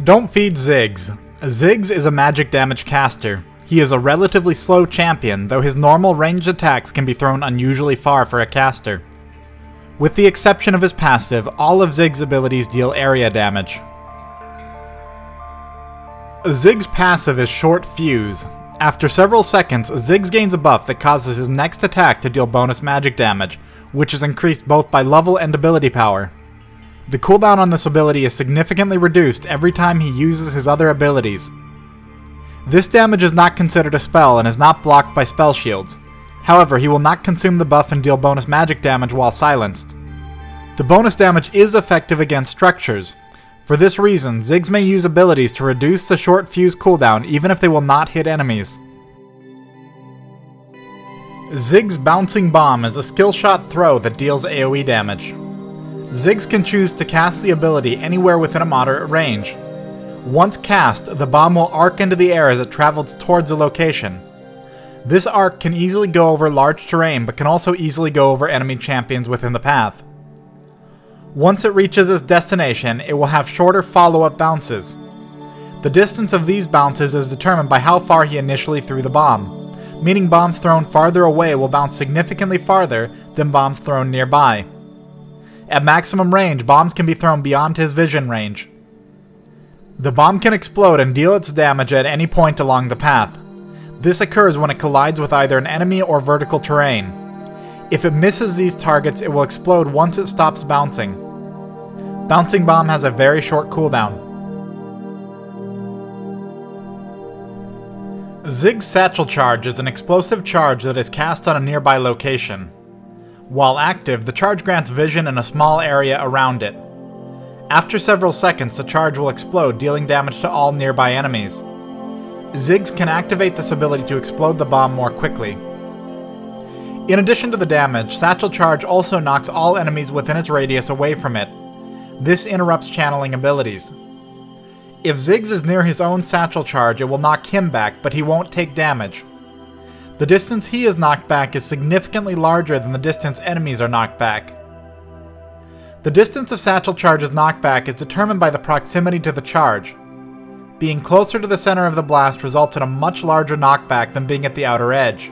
Don't feed Ziggs. Ziggs is a magic damage caster. He is a relatively slow champion, though his normal ranged attacks can be thrown unusually far for a caster. With the exception of his passive, all of Ziggs' abilities deal area damage. Ziggs' passive is Short Fuse. After several seconds, Ziggs gains a buff that causes his next attack to deal bonus magic damage, which is increased both by level and ability power. The cooldown on this ability is significantly reduced every time he uses his other abilities. This damage is not considered a spell and is not blocked by spell shields. However, he will not consume the buff and deal bonus magic damage while silenced. The bonus damage is effective against structures. For this reason, Ziggs may use abilities to reduce the short fuse cooldown even if they will not hit enemies. Ziggs' Bouncing Bomb is a skill shot throw that deals AoE damage. Ziggs can choose to cast the ability anywhere within a moderate range. Once cast, the bomb will arc into the air as it travels towards a location. This arc can easily go over large terrain, but can also easily go over enemy champions within the path. Once it reaches its destination, it will have shorter follow-up bounces. The distance of these bounces is determined by how far he initially threw the bomb, meaning bombs thrown farther away will bounce significantly farther than bombs thrown nearby. At maximum range, bombs can be thrown beyond his vision range. The bomb can explode and deal its damage at any point along the path. This occurs when it collides with either an enemy or vertical terrain. If it misses these targets, it will explode once it stops bouncing. Bouncing Bomb has a very short cooldown. Ziggs' Satchel Charge is an explosive charge that is cast on a nearby location. While active, the charge grants vision in a small area around it. After several seconds, the charge will explode, dealing damage to all nearby enemies. Ziggs can activate this ability to explode the bomb more quickly. In addition to the damage, Satchel Charge also knocks all enemies within its radius away from it. This interrupts channeling abilities. If Ziggs is near his own Satchel Charge, it will knock him back, but he won't take damage. The distance he is knocked back is significantly larger than the distance enemies are knocked back. The distance of Satchel Charge's knockback is determined by the proximity to the charge. Being closer to the center of the blast results in a much larger knockback than being at the outer edge.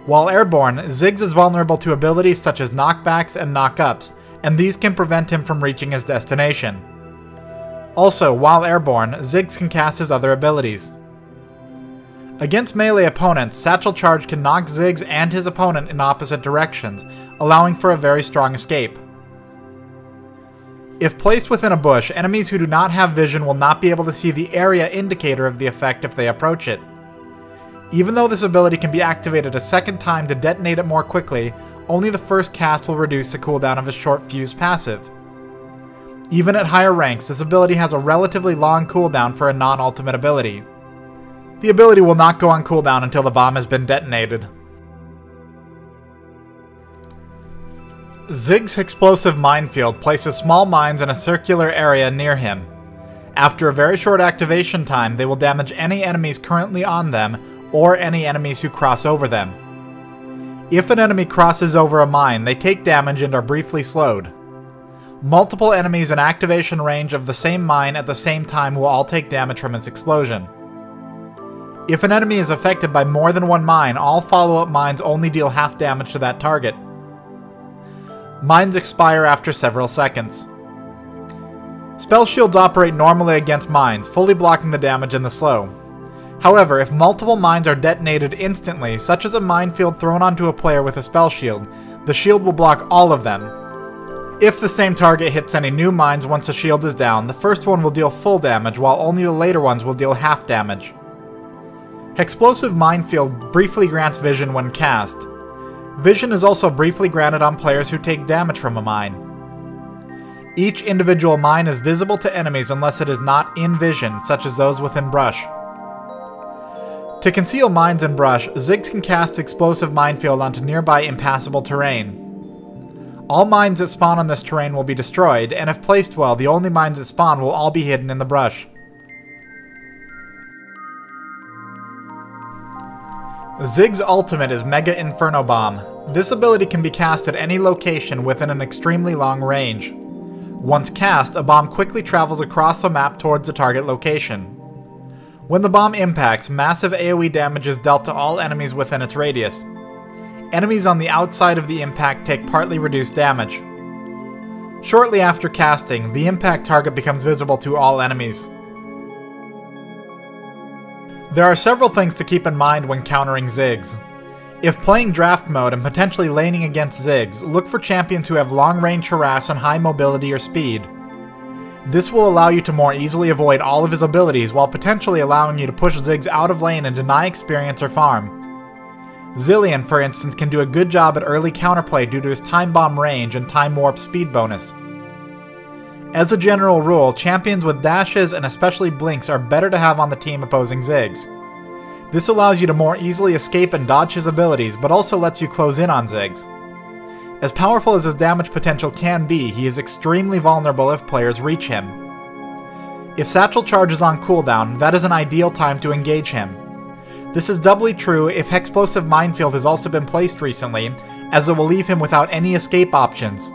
While airborne, Ziggs is vulnerable to abilities such as knockbacks and knockups, and these can prevent him from reaching his destination. Also, while airborne, Ziggs can cast his other abilities. Against melee opponents, Satchel Charge can knock Ziggs and his opponent in opposite directions, allowing for a very strong escape. If placed within a bush, enemies who do not have vision will not be able to see the area indicator of the effect if they approach it. Even though this ability can be activated a second time to detonate it more quickly, only the first cast will reduce the cooldown of his short fuse passive. Even at higher ranks, this ability has a relatively long cooldown for a non-ultimate ability. The ability will not go on cooldown until the bomb has been detonated. Ziggs' Hexplosive Minefield places small mines in a circular area near him. After a very short activation time, they will damage any enemies currently on them, or any enemies who cross over them. If an enemy crosses over a mine, they take damage and are briefly slowed. Multiple enemies in activation range of the same mine at the same time will all take damage from its explosion. If an enemy is affected by more than one mine, all follow-up mines only deal half damage to that target. Mines expire after several seconds. Spell shields operate normally against mines, fully blocking the damage in the slow. However, if multiple mines are detonated instantly, such as a minefield thrown onto a player with a spell shield, the shield will block all of them. If the same target hits any new mines once the shield is down, the first one will deal full damage, while only the later ones will deal half damage. Hexplosive Minefield briefly grants vision when cast. Vision is also briefly granted on players who take damage from a mine. Each individual mine is visible to enemies unless it is not in vision, such as those within brush. To conceal mines in brush, Ziggs can cast Explosive Minefield onto nearby impassable terrain. All mines that spawn on this terrain will be destroyed, and if placed well, the only mines that spawn will all be hidden in the brush. Ziggs' ultimate is Mega Inferno Bomb. This ability can be cast at any location within an extremely long range. Once cast, a bomb quickly travels across the map towards the target location. When the bomb impacts, massive AoE damage is dealt to all enemies within its radius. Enemies on the outside of the impact take partly reduced damage. Shortly after casting, the impact target becomes visible to all enemies. There are several things to keep in mind when countering Ziggs. If playing draft mode and potentially laning against Ziggs, look for champions who have long-range harass and high mobility or speed. This will allow you to more easily avoid all of his abilities while potentially allowing you to push Ziggs out of lane and deny experience or farm. Zilean, for instance, can do a good job at early counterplay due to his time bomb range and time warp speed bonus. As a general rule, champions with dashes and especially blinks are better to have on the team opposing Ziggs. This allows you to more easily escape and dodge his abilities, but also lets you close in on Ziggs. As powerful as his damage potential can be, he is extremely vulnerable if players reach him. If Satchel Charge is on cooldown, that is an ideal time to engage him. This is doubly true if Hexplosive Minefield has also been placed recently, as it will leave him without any escape options.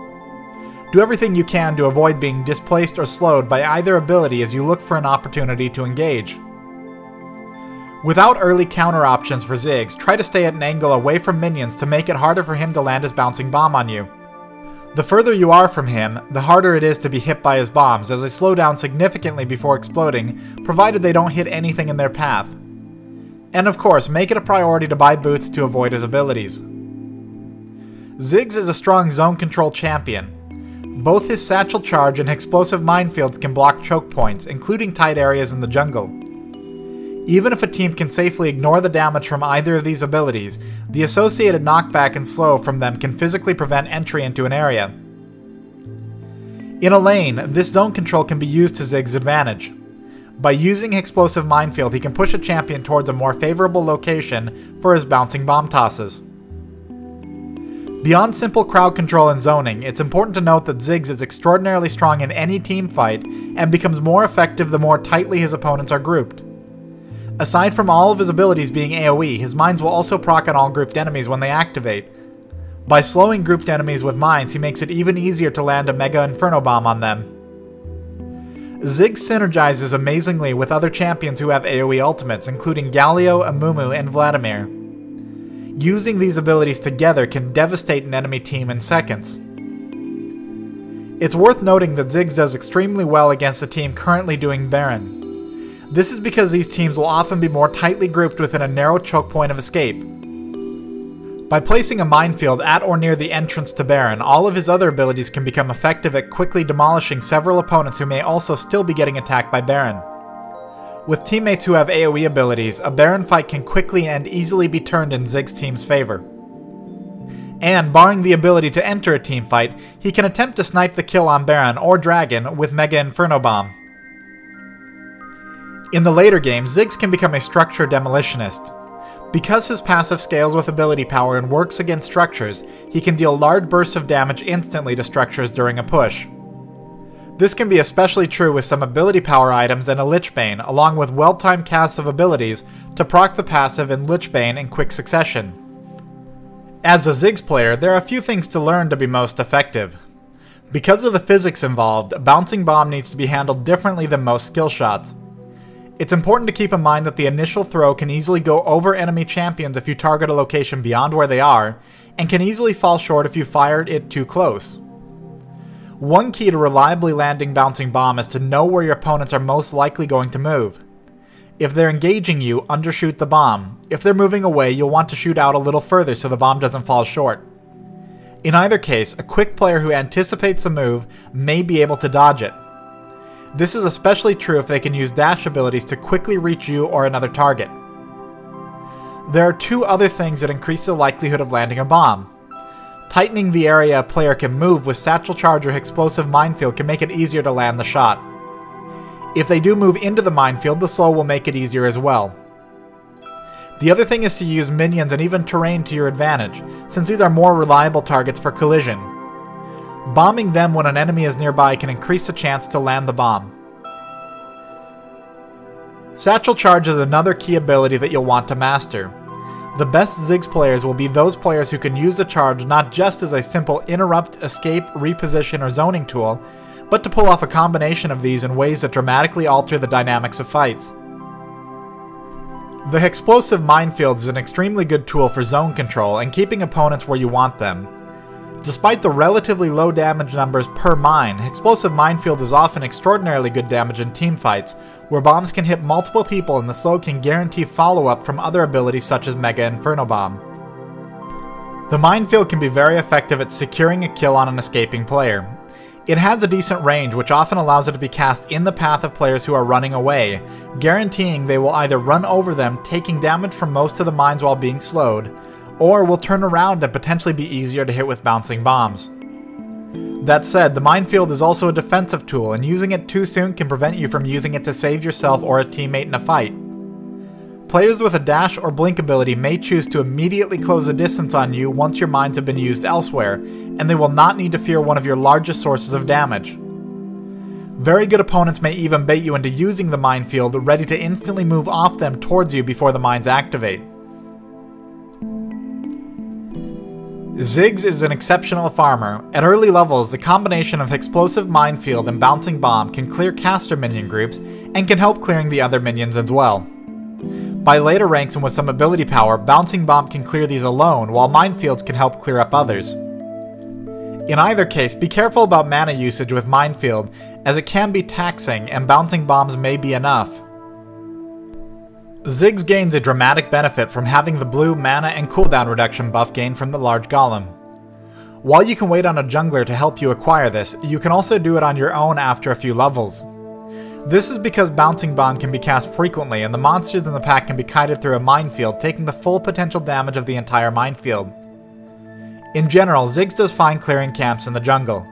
Do everything you can to avoid being displaced or slowed by either ability as you look for an opportunity to engage. Without early counter options for Ziggs, try to stay at an angle away from minions to make it harder for him to land his bouncing bomb on you. The further you are from him, the harder it is to be hit by his bombs, as they slow down significantly before exploding, provided they don't hit anything in their path. And of course, make it a priority to buy boots to avoid his abilities. Ziggs is a strong zone control champion. Both his Satchel Charge and Hexplosive Minefields can block choke points, including tight areas in the jungle. Even if a team can safely ignore the damage from either of these abilities, the associated knockback and slow from them can physically prevent entry into an area. In a lane, this zone control can be used to Ziggs' advantage. By using Hexplosive Minefield, he can push a champion towards a more favorable location for his bouncing bomb tosses. Beyond simple crowd control and zoning, it's important to note that Ziggs is extraordinarily strong in any team fight and becomes more effective the more tightly his opponents are grouped. Aside from all of his abilities being AoE, his mines will also proc on all grouped enemies when they activate. By slowing grouped enemies with mines, he makes it even easier to land a Mega Inferno bomb on them. Ziggs synergizes amazingly with other champions who have AoE ultimates, including Galio, Amumu, and Vladimir. Using these abilities together can devastate an enemy team in seconds. It's worth noting that Ziggs does extremely well against a team currently doing Baron. This is because these teams will often be more tightly grouped within a narrow choke point of escape. By placing a minefield at or near the entrance to Baron, all of his other abilities can become effective at quickly demolishing several opponents who may also still be getting attacked by Baron. With teammates who have AoE abilities, a Baron fight can quickly and easily be turned in Ziggs' team's favor. And, barring the ability to enter a team fight, he can attempt to snipe the kill on Baron or Dragon with Mega Inferno Bomb. In the later games, Ziggs can become a structure demolitionist. Because his passive scales with ability power and works against structures, he can deal large bursts of damage instantly to structures during a push. This can be especially true with some ability power items and a Lichbane, along with well-timed casts of abilities to proc the passive in Lichbane in quick succession. As a Ziggs player, there are a few things to learn to be most effective. Because of the physics involved, a bouncing bomb needs to be handled differently than most skill shots. It's important to keep in mind that the initial throw can easily go over enemy champions if you target a location beyond where they are, and can easily fall short if you fired it too close. One key to reliably landing bouncing bomb is to know where your opponents are most likely going to move. If they're engaging you, undershoot the bomb. If they're moving away, you'll want to shoot out a little further so the bomb doesn't fall short. In either case, a quick player who anticipates the move may be able to dodge it. This is especially true if they can use dash abilities to quickly reach you or another target. There are two other things that increase the likelihood of landing a bomb. Tightening the area a player can move with Satchel Charge or Hexplosive Minefield can make it easier to land the shot. If they do move into the minefield, the slow will make it easier as well. The other thing is to use minions and even terrain to your advantage, since these are more reliable targets for collision. Bombing them when an enemy is nearby can increase the chance to land the bomb. Satchel Charge is another key ability that you'll want to master. The best Ziggs players will be those players who can use the charge not just as a simple interrupt, escape, reposition, or zoning tool, but to pull off a combination of these in ways that dramatically alter the dynamics of fights. The Hexplosive Minefield is an extremely good tool for zone control and keeping opponents where you want them. Despite the relatively low damage numbers per mine, Hexplosive Minefield is often extraordinarily good damage in teamfights, where bombs can hit multiple people and the slow can guarantee follow-up from other abilities such as Mega Inferno Bomb. The minefield can be very effective at securing a kill on an escaping player. It has a decent range, which often allows it to be cast in the path of players who are running away, guaranteeing they will either run over them, taking damage from most of the mines while being slowed, or will turn around and potentially be easier to hit with bouncing bombs. That said, the minefield is also a defensive tool, and using it too soon can prevent you from using it to save yourself or a teammate in a fight. Players with a dash or blink ability may choose to immediately close the distance on you once your mines have been used elsewhere, and they will not need to fear one of your largest sources of damage. Very good opponents may even bait you into using the minefield, ready to instantly move off them towards you before the mines activate. Ziggs is an exceptional farmer. At early levels, the combination of Hexplosive Minefield and Bouncing Bomb can clear caster minion groups, and can help clearing the other minions as well. By later ranks and with some ability power, Bouncing Bomb can clear these alone, while Minefields can help clear up others. In either case, be careful about mana usage with Minefield, as it can be taxing and Bouncing Bombs may be enough. Ziggs gains a dramatic benefit from having the blue mana and cooldown reduction buff gained from the large golem. While you can wait on a jungler to help you acquire this, you can also do it on your own after a few levels. This is because Bouncing Bomb can be cast frequently and the monsters in the pack can be kited through a minefield, taking the full potential damage of the entire minefield. In general, Ziggs does fine clearing camps in the jungle.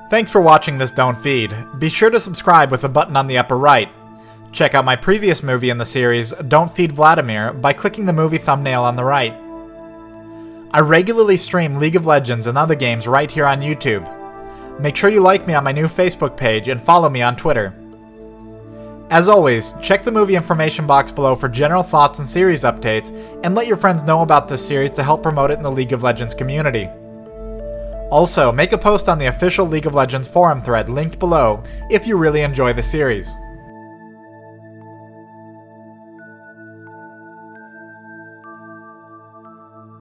Thanks for watching this Don't Feed. Be sure to subscribe with the button on the upper right. Check out my previous movie in the series, Don't Feed Vladimir, by clicking the movie thumbnail on the right. I regularly stream League of Legends and other games right here on YouTube. Make sure you like me on my new Facebook page and follow me on Twitter. As always, check the movie information box below for general thoughts and series updates, and let your friends know about this series to help promote it in the League of Legends community. Also, make a post on the official League of Legends forum thread linked below if you really enjoy the series.